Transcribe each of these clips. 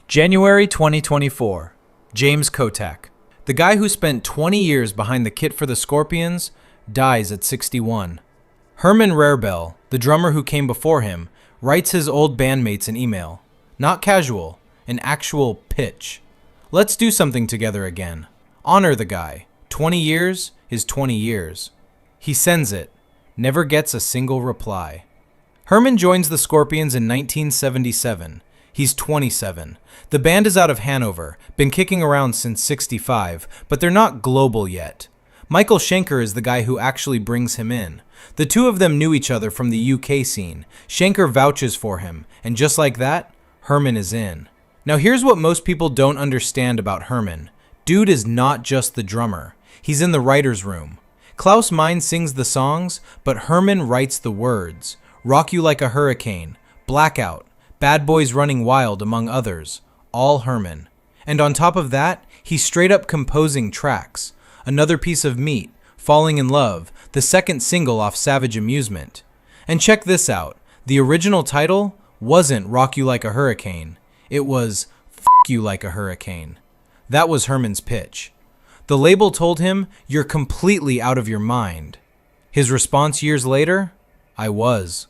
January 2024. James Kotak. The guy who spent 20 years behind the kit for the Scorpions dies at 61. Herman Rarebell, the drummer who came before him, writes his old bandmates an email. Not casual, an actual pitch. Let's do something together again. Honor the guy. 20 years is 20 years. He sends it. Never gets a single reply. Herman joins the Scorpions in 1977. He's 27. The band is out of Hanover, been kicking around since '65, but they're not global yet. Michael Schenker is the guy who actually brings him in. The two of them knew each other from the UK scene. Schenker vouches for him, and just like that, Herman is in. Now here's what most people don't understand about Herman. Dude is not just the drummer. He's in the writer's room. Klaus Meine sings the songs, but Herman writes the words. Rock You Like a Hurricane, Blackout, Bad Boys Running Wild, among others. All Herman. And on top of that, he's straight up composing tracks. Another Piece of Meat, Falling in Love, the second single off Savage Amusement. And check this out. The original title wasn't Rock You Like a Hurricane. It was F You Like a Hurricane. That was Herman's pitch. The label told him, "You're completely out of your mind." His response years later? I was.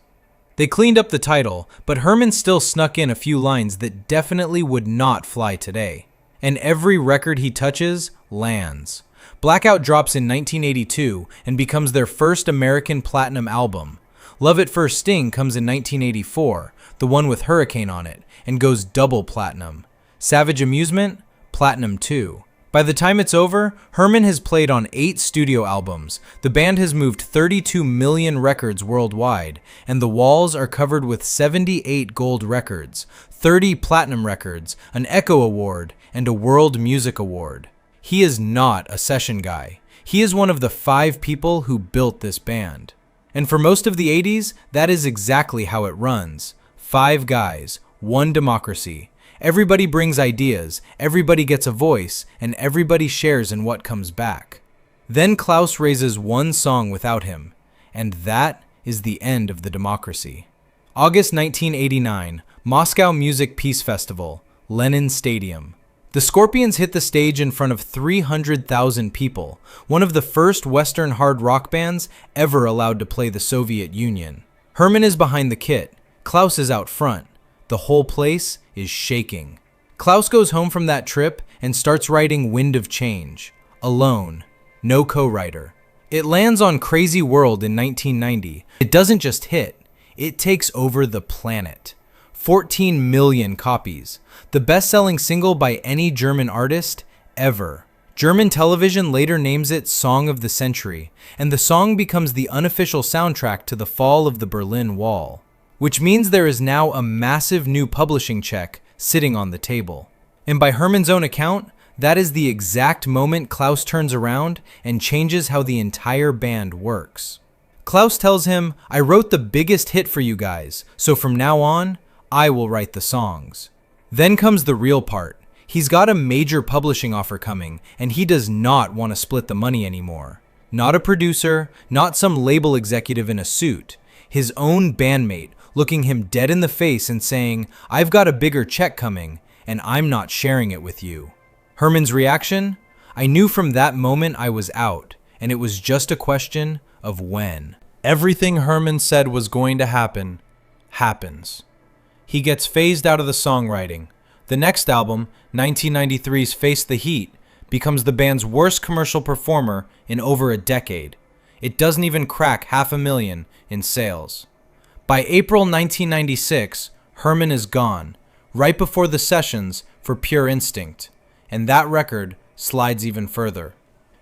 They cleaned up the title, but Herman still snuck in a few lines that definitely would not fly today. And every record he touches lands. Blackout drops in 1982 and becomes their first American platinum album. Love at First Sting comes in 1984, the one with Hurricane on it, and goes double platinum. Savage Amusement, platinum too. By the time it's over, Herman has played on 8 studio albums. The band has moved 32 million records worldwide, and the walls are covered with 78 gold records, 30 platinum records, an Echo Award, and a World Music Award. He is not a session guy. He is one of the 5 people who built this band. And for most of the 80s, that is exactly how it runs. 5 guys, 1 democracy. Everybody brings ideas, everybody gets a voice, and everybody shares in what comes back. Then Klaus raises one song without him, and that is the end of the democracy. August 1989, Moscow Music Peace Festival, Lenin Stadium. The Scorpions hit the stage in front of 300,000 people, one of the first Western hard rock bands ever allowed to play the Soviet Union. Herman is behind the kit, Klaus is out front. The whole place is shaking. Klaus goes home from that trip and starts writing Wind of Change, alone, no co-writer. It lands on Crazy World in 1990. It doesn't just hit, it takes over the planet. 14 million copies, the best-selling single by any German artist ever. German television later names it Song of the Century, and the song becomes the unofficial soundtrack to the fall of the Berlin Wall. Which means there is now a massive new publishing check sitting on the table. And by Herman's own account, that is the exact moment Klaus turns around and changes how the entire band works. Klaus tells him, "I wrote the biggest hit for you guys, so from now on, I will write the songs." Then comes the real part. He's got a major publishing offer coming, and he does not want to split the money anymore. Not a producer, not some label executive in a suit. His own bandmate, looking him dead in the face and saying, "I've got a bigger check coming, and I'm not sharing it with you." Herman's reaction? I knew from that moment I was out, and it was just a question of when. Everything Herman said was going to happen, happens. He gets phased out of the songwriting. The next album, 1993's Face the Heat, becomes the band's worst commercial performer in over a decade. It doesn't even crack 500,000 in sales. By April 1996, Herman is gone, right before the sessions for Pure Instinct, and that record slides even further.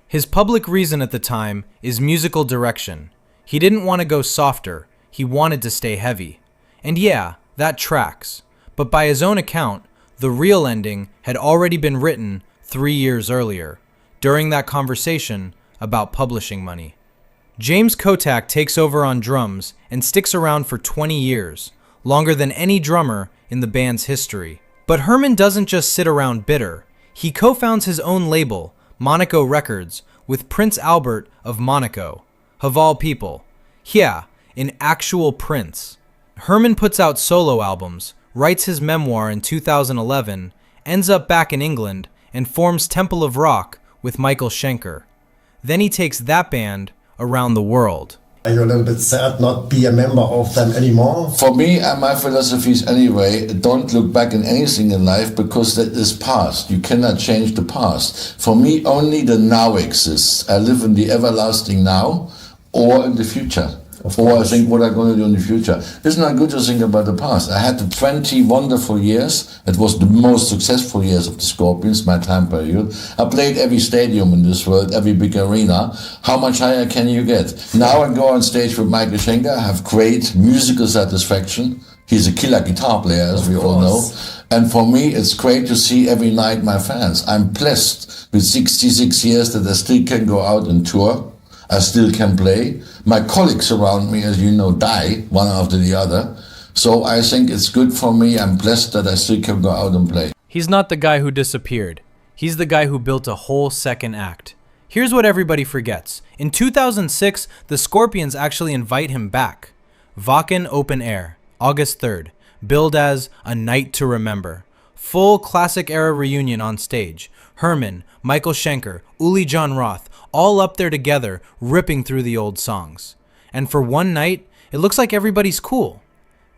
His public reason at the time is musical direction. He didn't want to go softer, he wanted to stay heavy. And yeah, that tracks, but by his own account, the real ending had already been written 3 years earlier, during that conversation about publishing money. James Kotak takes over on drums and sticks around for 20 years, longer than any drummer in the band's history. But Herman doesn't just sit around bitter. He co-founds his own label, Monaco Records, with Prince Albert of Monaco. Of all people. Yeah, an actual prince. Herman puts out solo albums, writes his memoir in 2011, ends up back in England and forms Temple of Rock with Michael Schenker. Then he takes that band around the world. Are you a little bit sad not be a member of them anymore? For me, my philosophy is anyway, don't look back in anything in life because that is past. You cannot change the past. For me, only the now exists. I live in the everlasting now or in the future. Or I think what I'm going to do in the future. It's not good to think about the past. I had the 20 wonderful years. It was the most successful years of the Scorpions, my time period. I played every stadium in this world, every big arena. How much higher can you get? Now I go on stage with Michael Schenker, have great musical satisfaction. He's a killer guitar player, as we all know. And for me, it's great to see every night my fans. I'm blessed with 66 years that I still can go out and tour. I still can play. My colleagues around me, as you know, die one after the other. So I think it's good for me. I'm blessed that I still can go out and play. He's not the guy who disappeared. He's the guy who built a whole second act. Here's what everybody forgets. In 2006, the Scorpions actually invite him back. Wacken Open Air, August 3rd, billed as A Night to Remember. Full classic era reunion on stage. Herman, Michael Schenker, Uli Jon Roth, all up there together, ripping through the old songs. And for one night, it looks like everybody's cool.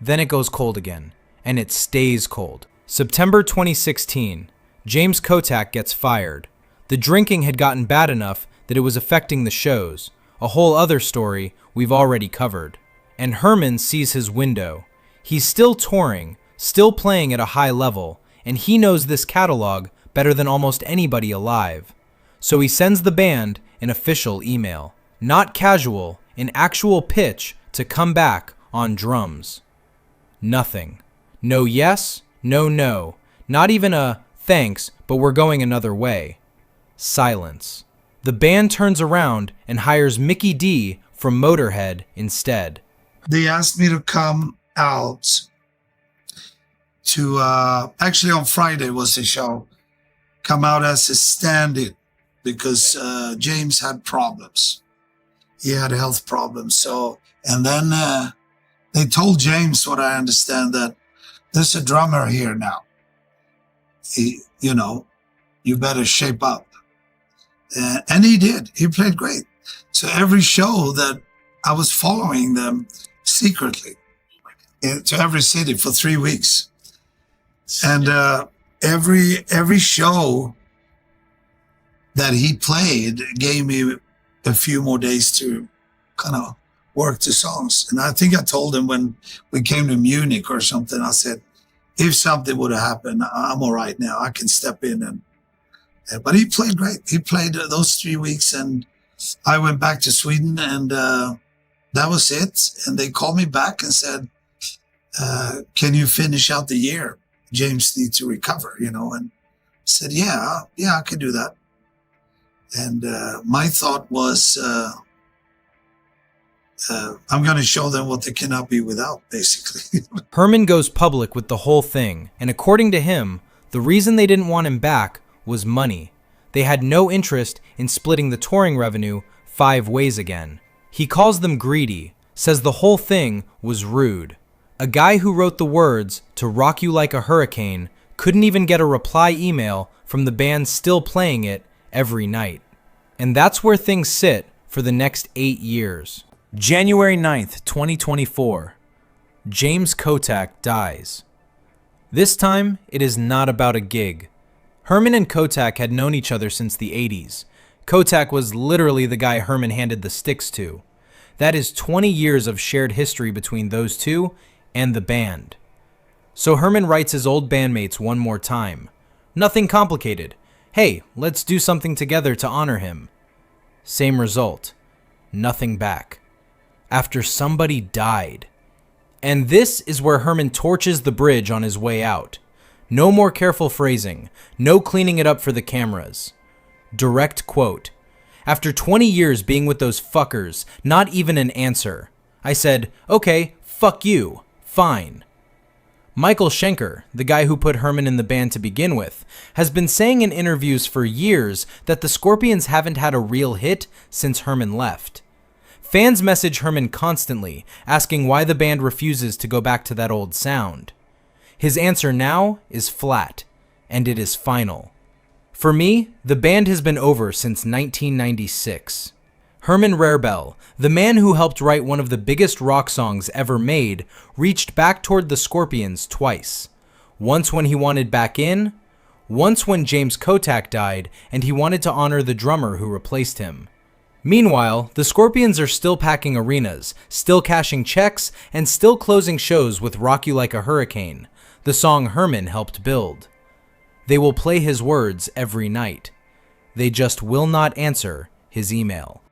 Then it goes cold again, and it stays cold. September 2016, James Kotak gets fired. The drinking had gotten bad enough that it was affecting the shows, a whole other story we've already covered. And Herman sees his window. He's still touring, still playing at a high level, and he knows this catalog better than almost anybody alive. So he sends the band an official email. Not casual, an actual pitch to come back on drums. Nothing. No yes, no no. Not even a thanks, but we're going another way. Silence. The band turns around and hires Mickey D from Motorhead instead. They asked me to come out to, actually on Friday was the show, come out as a stand-in because James had problems. He had health problems. So, and then they told James, what I understand, that there's a drummer here now. He, you better shape up. And he did. He played great. So every show that I was following them secretly to every city for 3 weeks. And every show that he played gave me a few more days to kind of work the songs. And I think I told him when we came to Munich or something, I said, if something would have happened, I'm all right now. I can step in. But he played great. He played those 3 weeks, and I went back to Sweden, and that was it. And they called me back and said, can you finish out the year? James needs to recover, and I said, yeah, I can do that. And my thought was, I'm going to show them what they cannot be without, basically. Herman goes public with the whole thing, and according to him, the reason they didn't want him back was money. They had no interest in splitting the touring revenue 5 ways again. He calls them greedy, says the whole thing was rude. A guy who wrote the words to Rock You Like a Hurricane couldn't even get a reply email from the band still playing it every night. And that's where things sit for the next 8 years. January 9th, 2024. James Kotak dies. This time, it is not about a gig. Herman and Kotak had known each other since the 80s. Kotak was literally the guy Herman handed the sticks to. That is 20 years of shared history between those two and the band. So Herman writes his old bandmates one more time. Nothing complicated. Hey, let's do something together to honor him. Same result. Nothing back. After somebody died. And this is where Herman torches the bridge on his way out. No more careful phrasing. No cleaning it up for the cameras. Direct quote. After 20 years being with those fuckers, not even an answer. I said, okay, fuck you. Fine. Michael Schenker, the guy who put Herman in the band to begin with, has been saying in interviews for years that the Scorpions haven't had a real hit since Herman left. Fans message Herman constantly, asking why the band refuses to go back to that old sound. His answer now is flat. and it is final. For me, the band has been over since 1996. Herman Rarebell, the man who helped write one of the biggest rock songs ever made, reached back toward the Scorpions twice. Once when he wanted back in, once when James Kotak died and he wanted to honor the drummer who replaced him. Meanwhile, the Scorpions are still packing arenas, still cashing checks, and still closing shows with Rock You Like a Hurricane, the song Herman helped build. They will play his words every night. They just will not answer his email.